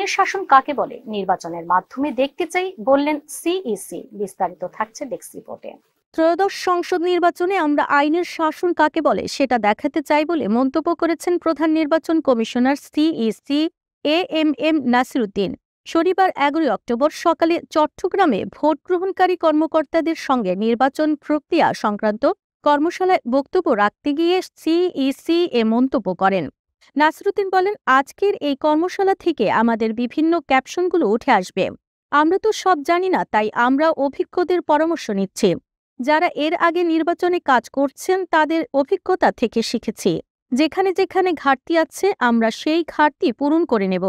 আইনের শাসন কাকে বলে নির্বাচনের মাধ্যমে দেখতে চাই বললেন সিইসি। বিস্তারিত থাকছে ডেস্ক রিপোর্টে। ত্রয়োদশ সংসদ নির্বাচনে আমরা আইনের শাসন কাকে বলে সেটা দেখাতে চাই বলে মন্তব্য করেছেন প্রধান নির্বাচন commissioner CEC AMM Nasir Uddin. শনিবার 11 অক্টোবর সকালে চট্টগ্রামে ভোট গ্রহণকারী কর্মকর্তাদের সঙ্গে নির্বাচন প্রক্রিয়া সংক্রান্ত কর্মশালায় বক্তব্য রাখতে গিয়ে সিইসি এ মন্তব্য করেন। নাসির উদ্দিন বলেন, আজকের এই কর্মশালা থেকে আমাদের বিভিন্ন ক্যাপশনগুলো উঠে আসবে। আমরা তো সব জানি না, তাই আমরা অভিজ্ঞদের পরামর্শ নিচ্ছি। যারা এর আগে নির্বাচনে কাজ করছেন তাদের অভিজ্ঞতা থেকে শিখেছি। যেখানে যেখানে ঘাটতি আছে আমরা সেই ঘাটতি পূরণ করে নেব।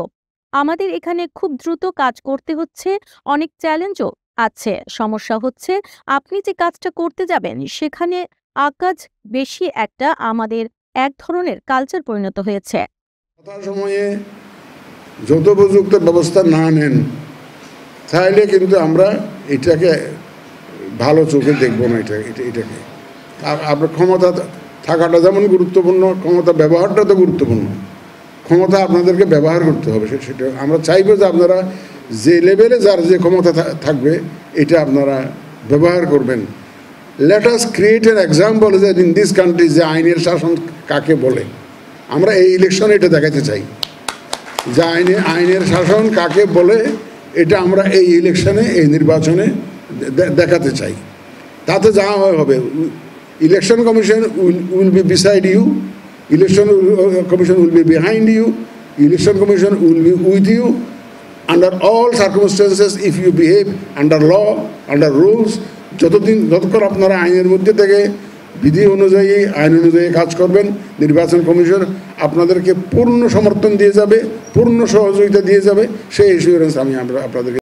আমাদের এখানে খুব দ্রুত কাজ করতে হচ্ছে, অনেক চ্যালেঞ্জও আছে। সমস্যা হচ্ছে আপনি যে কাজটা করতে যাবেন সেখানে আকাজ বেশি একটা আমাদের এক ধরনের কালচার পরিণত হয়েছে। সময়ে যথোপযুক্ত ব্যবস্থা না নেন তাহলে কিন্তু আমরা এটাকে ভালো চোখে দেখবো না। এটাকে আপনার ক্ষমতা থাকাটা যেমন গুরুত্বপূর্ণ, ক্ষমতা ব্যবহারটা তো গুরুত্বপূর্ণ। ক্ষমতা আপনাদেরকে ব্যবহার করতে হবে, সেটা আমরা চাইবো যে আপনারা যে লেভেলে যার যে ক্ষমতা থাকবে এটা আপনারা ব্যবহার করবেন। Let us create an example in this country যে আইনের শাসন কাকে বলে। আমরা এই ইলেকশনে এটা দেখাতে চাই যে আইনের শাসন কাকে বলে, এটা আমরা এই ইলেকশনে, এই নির্বাচনে দেখাতে চাই। তাতে যা হবে, election commission will be beside you, election commission will be behind you, election commission will be with you under all circumstances if you behave under law, under rules. যতক্ষণ আপনারা আইনের মধ্যে থেকে বিধি অনুযায়ী, আইন অনুযায়ী কাজ করবেন, নির্বাচন কমিশন আপনাদেরকে পূর্ণ সমর্থন দিয়ে যাবে, পূর্ণ সহযোগিতা দিয়ে যাবে। সেই এসিউরেন্স আমরা আপনাদেরকে